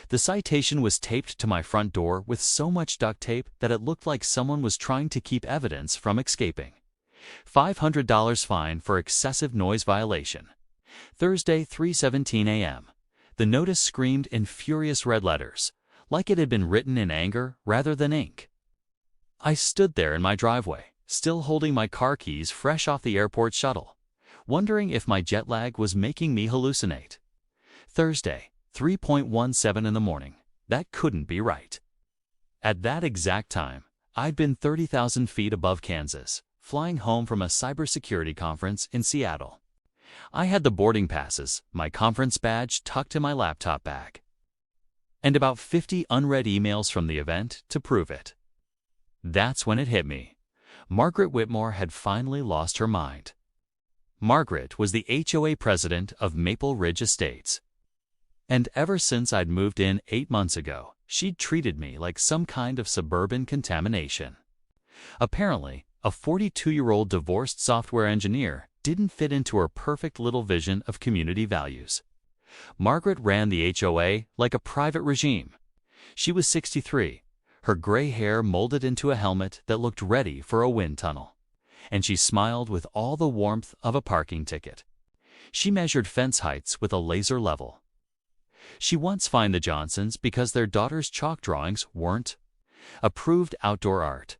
The citation was taped to my front door with so much duct tape that it looked like someone was trying to keep evidence from escaping. $500 fine for excessive noise violation. Thursday, 3:17 a.m. The notice screamed in furious red letters, like it had been written in anger rather than ink. I stood there in my driveway, still holding my car keys fresh off the airport shuttle, wondering if my jet lag was making me hallucinate. Thursday, 3:17 in the morning. That couldn't be right. At that exact time, I'd been 30,000 feet above Kansas, flying home from a cybersecurity conference in Seattle. I had the boarding passes, my conference badge tucked in my laptop bag, and about 50 unread emails from the event to prove it. That's when it hit me. Margaret Whitmore had finally lost her mind. Margaret was the HOA president of Maple Ridge Estates. And ever since I'd moved in 8 months ago, she'd treated me like some kind of suburban contamination. Apparently, a 42-year-old divorced software engineer didn't fit into her perfect little vision of community values. Margaret ran the HOA like a private regime. She was 63, her gray hair molded into a helmet that looked ready for a wind tunnel, and she smiled with all the warmth of a parking ticket. She measured fence heights with a laser level. She once fined the Johnsons because their daughter's chalk drawings weren't approved outdoor art.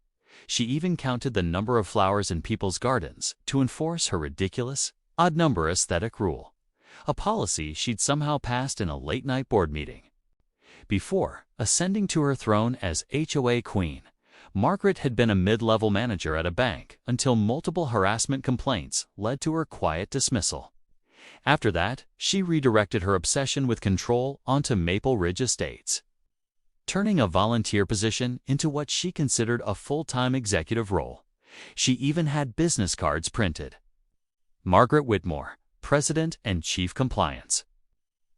She even counted the number of flowers in people's gardens to enforce her ridiculous, odd-number aesthetic rule, a policy she'd somehow passed in a late-night board meeting. Before ascending to her throne as HOA queen, Margaret had been a mid-level manager at a bank until multiple harassment complaints led to her quiet dismissal. After that, she redirected her obsession with control onto Maple Ridge Estates, turning a volunteer position into what she considered a full-time executive role. She even had business cards printed. Margaret Whitmore, President and Chief Compliance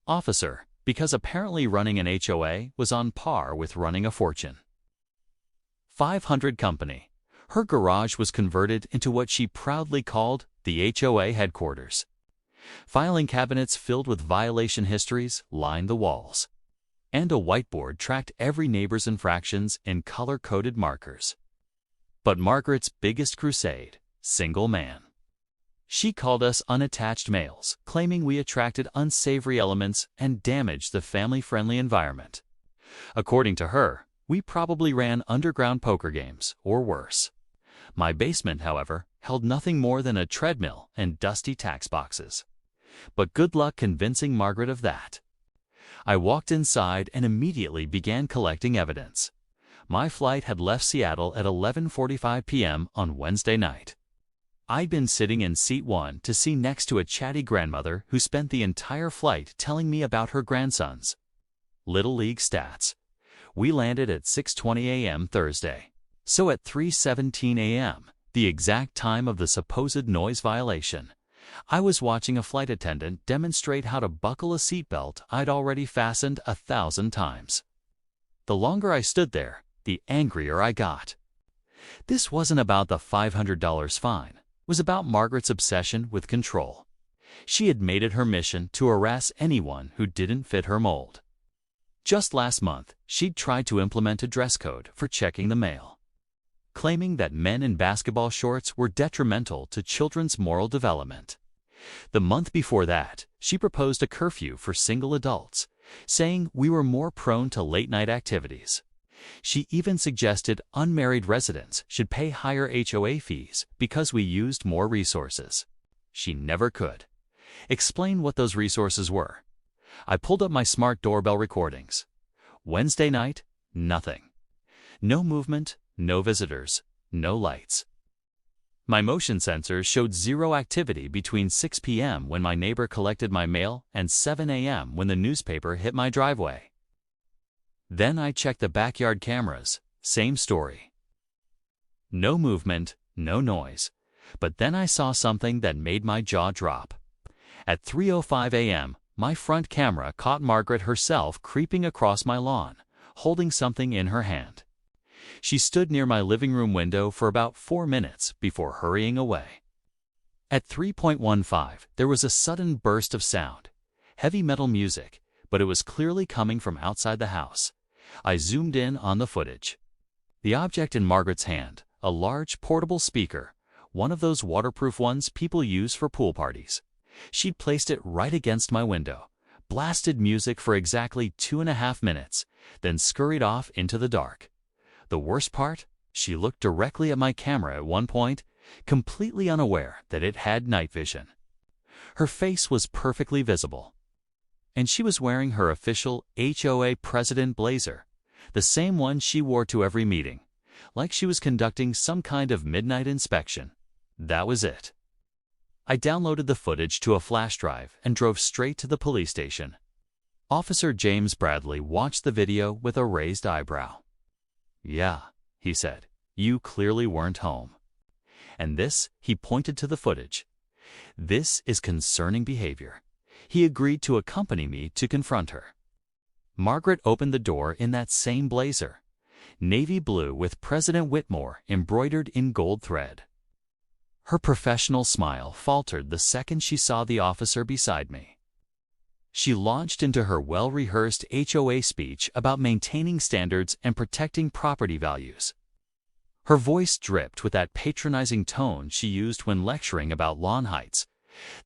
Officer, because apparently running an HOA was on par with running a Fortune 500 company. Her garage was converted into what she proudly called the HOA headquarters. Filing cabinets filled with violation histories lined the walls, and a whiteboard tracked every neighbor's infractions in color-coded markers. But Margaret's biggest crusade, single man. She called us unattached males, claiming we attracted unsavory elements and damaged the family-friendly environment. According to her, we probably ran underground poker games, or worse. My basement, however, held nothing more than a treadmill and dusty tax boxes. But good luck convincing Margaret of that. I walked inside and immediately began collecting evidence. My flight had left Seattle at 11:45 p.m. on Wednesday night. I'd been sitting in seat 1 to see next to a chatty grandmother who spent the entire flight telling me about her grandsons' Little League stats. We landed at 6:20 a.m. Thursday. So at 3:17 a.m., the exact time of the supposed noise violation, I was watching a flight attendant demonstrate how to buckle a seatbelt I'd already fastened 1,000 times. The longer I stood there, the angrier I got. This wasn't about the $500 fine. It was about Margaret's obsession with control. She had made it her mission to harass anyone who didn't fit her mold. Just last month, she'd tried to implement a dress code for checking the mail, claiming that men in basketball shorts were detrimental to children's moral development. The month before that, she proposed a curfew for single adults, saying we were more prone to late-night activities. She even suggested unmarried residents should pay higher HOA fees because we used more resources. She never could explain what those resources were. I pulled up my smart doorbell recordings. Wednesday night, nothing. No movement, no visitors, no lights. My motion sensors showed zero activity between 6 p.m. when my neighbor collected my mail and 7 a.m. when the newspaper hit my driveway. Then I checked the backyard cameras, same story. No movement, no noise. But then I saw something that made my jaw drop. At 3:05 a.m., my front camera caught Margaret herself creeping across my lawn, holding something in her hand. She stood near my living room window for about 4 minutes before hurrying away. At 3:15, there was a sudden burst of sound, heavy metal music, but it was clearly coming from outside the house. I zoomed in on the footage. The object in Margaret's hand, a large portable speaker, one of those waterproof ones people use for pool parties. She'd placed it right against my window, blasted music for exactly 2.5 minutes, then scurried off into the dark. The worst part? She looked directly at my camera at one point, completely unaware that it had night vision. Her face was perfectly visible, and she was wearing her official HOA president blazer, the same one she wore to every meeting, like she was conducting some kind of midnight inspection. That was it. I downloaded the footage to a flash drive and drove straight to the police station. Officer James Bradley watched the video with a raised eyebrow. "Yeah," he said, "you clearly weren't home. And this," he pointed to the footage, "this is concerning behavior." He agreed to accompany me to confront her. Margaret opened the door in that same blazer, navy blue with President Whitmore embroidered in gold thread. Her professional smile faltered the second she saw the officer beside me. She launched into her well-rehearsed HOA speech about maintaining standards and protecting property values. Her voice dripped with that patronizing tone she used when lecturing about lawn heights,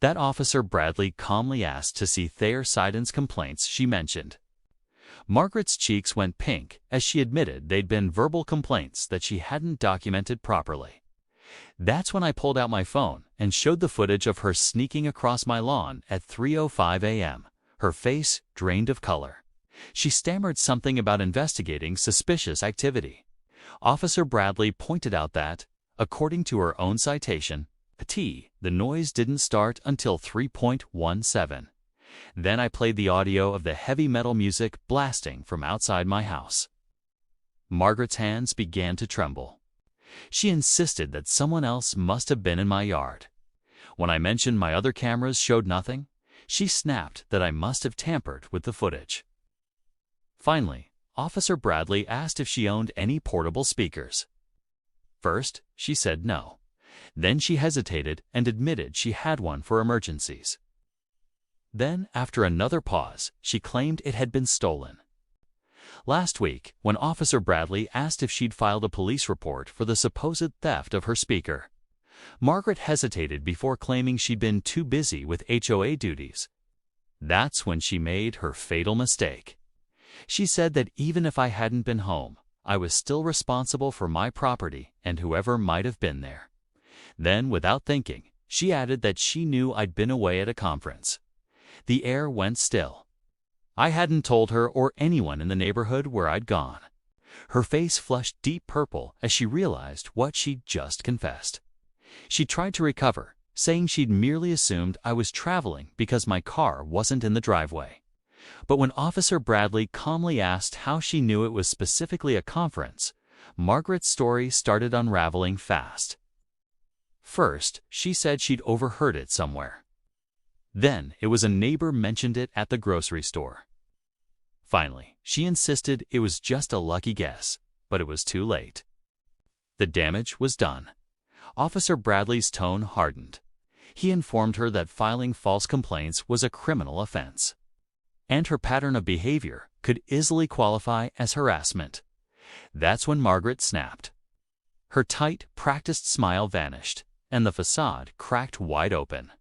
that Officer Bradley calmly asked to see Thayer Siden's complaints she mentioned. Margaret's cheeks went pink as she admitted they'd been verbal complaints that she hadn't documented properly. That's when I pulled out my phone and showed the footage of her sneaking across my lawn at 3:05 a.m., her face drained of color. She stammered something about investigating suspicious activity. Officer Bradley pointed out that, according to her own citation, the noise didn't start until 3:17. Then I played the audio of the heavy metal music blasting from outside my house. Margaret's hands began to tremble. She insisted that someone else must have been in my yard. When I mentioned my other cameras showed nothing, she snapped that I must have tampered with the footage. Finally, Officer Bradley asked if she owned any portable speakers. First, she said no. Then she hesitated and admitted she had one for emergencies. Then, after another pause, she claimed it had been stolen. Last week, when Officer Bradley asked if she'd filed a police report for the supposed theft of her speaker, Margaret hesitated before claiming she'd been too busy with HOA duties. That's when she made her fatal mistake. She said that even if I hadn't been home, I was still responsible for my property and whoever might have been there. Then, without thinking, she added that she knew I'd been away at a conference. The air went still. I hadn't told her or anyone in the neighborhood where I'd gone. Her face flushed deep purple as she realized what she'd just confessed. She tried to recover, saying she'd merely assumed I was traveling because my car wasn't in the driveway. But when Officer Bradley calmly asked how she knew it was specifically a conference, Margaret's story started unraveling fast. First, she said she'd overheard it somewhere. Then, it was a neighbor mentioned it at the grocery store. Finally, she insisted it was just a lucky guess, but it was too late. The damage was done. Officer Bradley's tone hardened. He informed her that filing false complaints was a criminal offense, and her pattern of behavior could easily qualify as harassment. That's when Margaret snapped. Her tight, practiced smile vanished, and the facade cracked wide open.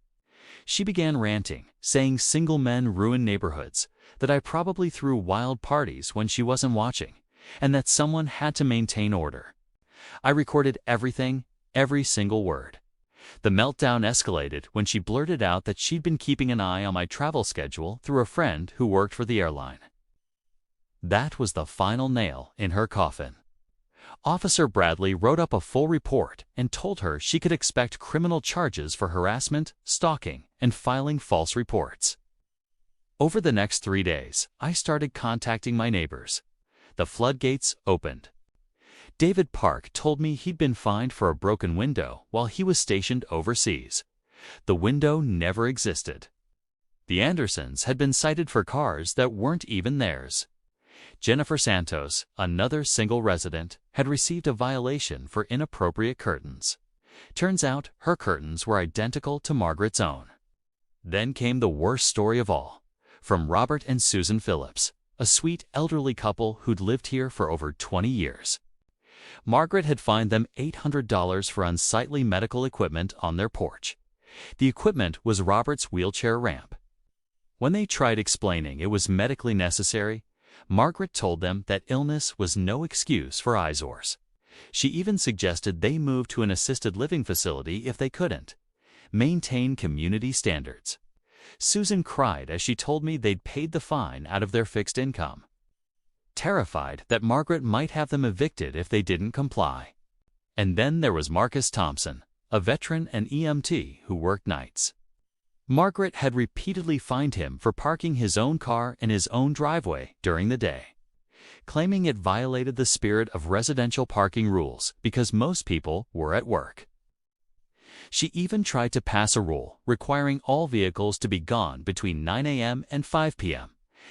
She began ranting, saying single men ruin neighborhoods, that I probably threw wild parties when she wasn't watching, and that someone had to maintain order. I recorded everything, every single word. The meltdown escalated when she blurted out that she'd been keeping an eye on my travel schedule through a friend who worked for the airline. That was the final nail in her coffin. Officer Bradley wrote up a full report and told her she could expect criminal charges for harassment, stalking, and filing false reports. Over the next 3 days, I started contacting my neighbors. The floodgates opened. David Park told me he'd been fined for a broken window while he was stationed overseas. The window never existed. The Andersons had been cited for cars that weren't even theirs. Jennifer Santos, another single resident, had received a violation for inappropriate curtains. Turns out her curtains were identical to Margaret's own. Then came the worst story of all. from Robert and Susan Phillips, a sweet elderly couple who'd lived here for over 20 years. Margaret had fined them $800 for unsightly medical equipment on their porch. The equipment was Robert's wheelchair ramp. When they tried explaining it was medically necessary, Margaret told them that illness was no excuse for eyesores. She even suggested they move to an assisted living facility if they couldn't. Maintain community standards. Susan cried as she told me they'd paid the fine out of their fixed income, terrified that Margaret might have them evicted if they didn't comply. And then there was Marcus Thompson, a veteran and EMT who worked nights. Margaret had repeatedly fined him for parking his own car in his own driveway during the day, claiming it violated the spirit of residential parking rules because most people were at work. She even tried to pass a rule requiring all vehicles to be gone between 9 a.m. and 5 p.m.,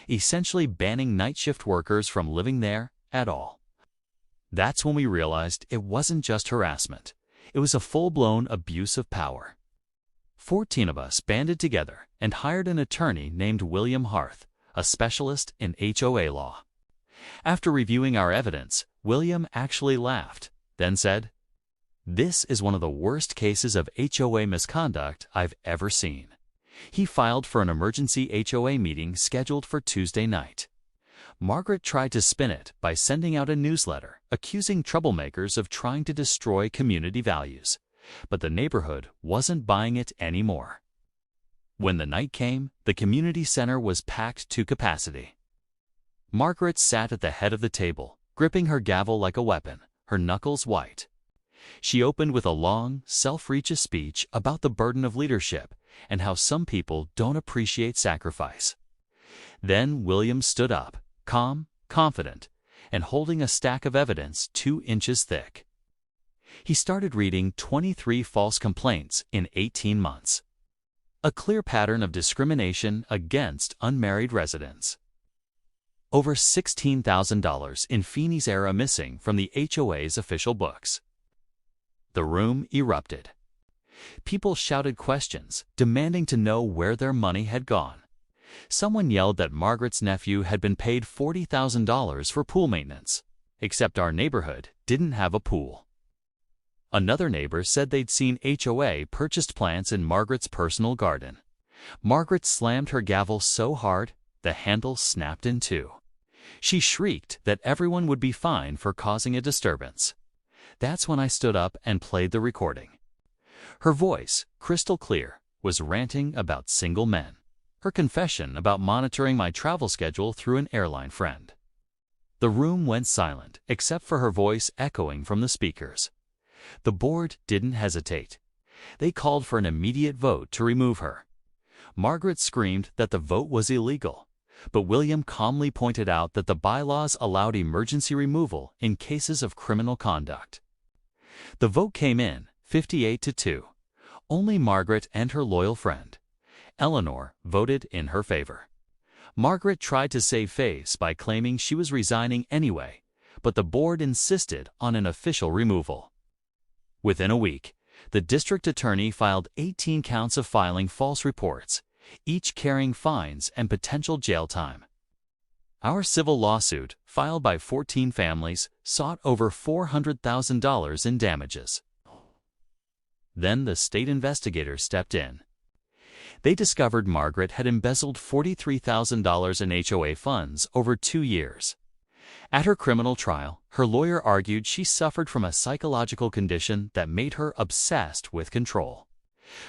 essentially banning night shift workers from living there at all. That's when we realized it wasn't just harassment. It was a full-blown abuse of power. 14 of us banded together and hired an attorney named William Harth, a specialist in HOA law. After reviewing our evidence, William actually laughed, then said, "This is one of the worst cases of HOA misconduct I've ever seen." He filed for an emergency HOA meeting scheduled for Tuesday night. Margaret tried to spin it by sending out a newsletter accusing troublemakers of trying to destroy community values, but the neighborhood wasn't buying it anymore. When the night came, the community center was packed to capacity. Margaret sat at the head of the table, gripping her gavel like a weapon, her knuckles white. She opened with a long, self-righteous speech about the burden of leadership and how some people don't appreciate sacrifice. Then William stood up, calm, confident, and holding a stack of evidence 2 inches thick. He started reading 23 false complaints in 18 months. A clear pattern of discrimination against unmarried residents. Over $16,000 in Feeney's era missing from the HOA's official books. The room erupted. People shouted questions, demanding to know where their money had gone. Someone yelled that Margaret's nephew had been paid $40,000 for pool maintenance, except our neighborhood didn't have a pool. Another neighbor said they'd seen HOA purchased plants in Margaret's personal garden. Margaret slammed her gavel so hard, the handle snapped in two. She shrieked that everyone would be fined for causing a disturbance. That's when I stood up and played the recording. Her voice, crystal clear, was ranting about single men. Her confession about monitoring my travel schedule through an airline friend. The room went silent, except for her voice echoing from the speakers. The board didn't hesitate. They called for an immediate vote to remove her. Margaret screamed that the vote was illegal, but William calmly pointed out that the bylaws allowed emergency removal in cases of criminal conduct. The vote came in 58-2. Only Margaret and her loyal friend, Eleanor, voted in her favor. Margaret tried to save face by claiming she was resigning anyway, but the board insisted on an official removal. Within a week, the district attorney filed 18 counts of filing false reports, each carrying fines and potential jail time. Our civil lawsuit, filed by 14 families, sought over $400,000 in damages. Then the state investigators stepped in. They discovered Margaret had embezzled $43,000 in HOA funds over 2 years. At her criminal trial, her lawyer argued she suffered from a psychological condition that made her obsessed with control.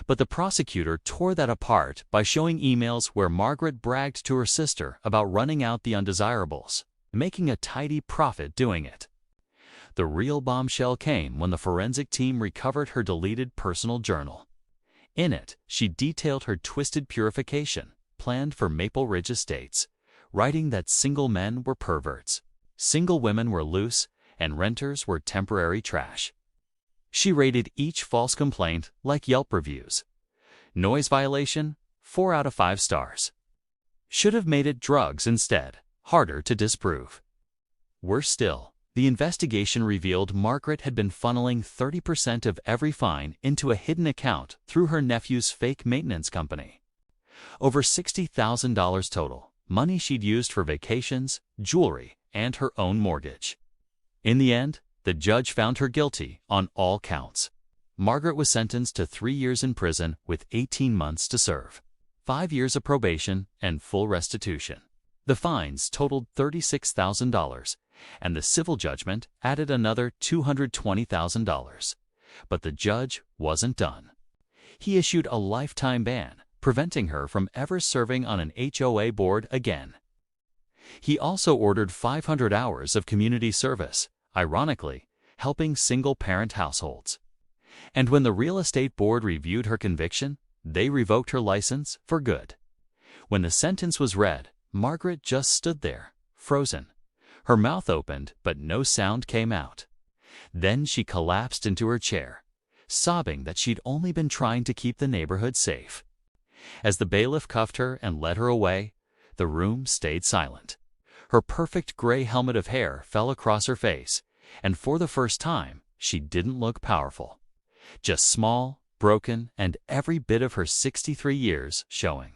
But the prosecutor tore that apart by showing emails where Margaret bragged to her sister about running out the undesirables, making a tidy profit doing it. The real bombshell came when the forensic team recovered her deleted personal journal. In it, she detailed her twisted purification, planned for Maple Ridge Estates, writing that single men were perverts, single women were loose, and renters were temporary trash. She rated each false complaint like Yelp reviews. Noise violation, 4 out of 5 stars. Should have made it drugs instead, harder to disprove. Worse still, the investigation revealed Margaret had been funneling 30% of every fine into a hidden account through her nephew's fake maintenance company. Over $60,000 total, money she'd used for vacations, jewelry, and her own mortgage. In the end, the judge found her guilty on all counts. Margaret was sentenced to 3 years in prison with 18 months to serve, 5 years of probation, and full restitution. The fines totaled $36,000, and the civil judgment added another $220,000. But the judge wasn't done. He issued a lifetime ban, preventing her from ever serving on an HOA board again. He also ordered 500 hours of community service, ironically, helping single-parent households. And when the real estate board reviewed her conviction, they revoked her license for good. When the sentence was read, Margaret just stood there, frozen. Her mouth opened, but no sound came out. Then she collapsed into her chair, sobbing that she'd only been trying to keep the neighborhood safe. As the bailiff cuffed her and led her away, the room stayed silent. Her perfect gray helmet of hair fell across her face, and for the first time, she didn't look powerful. Just small, broken, and every bit of her 63 years showing.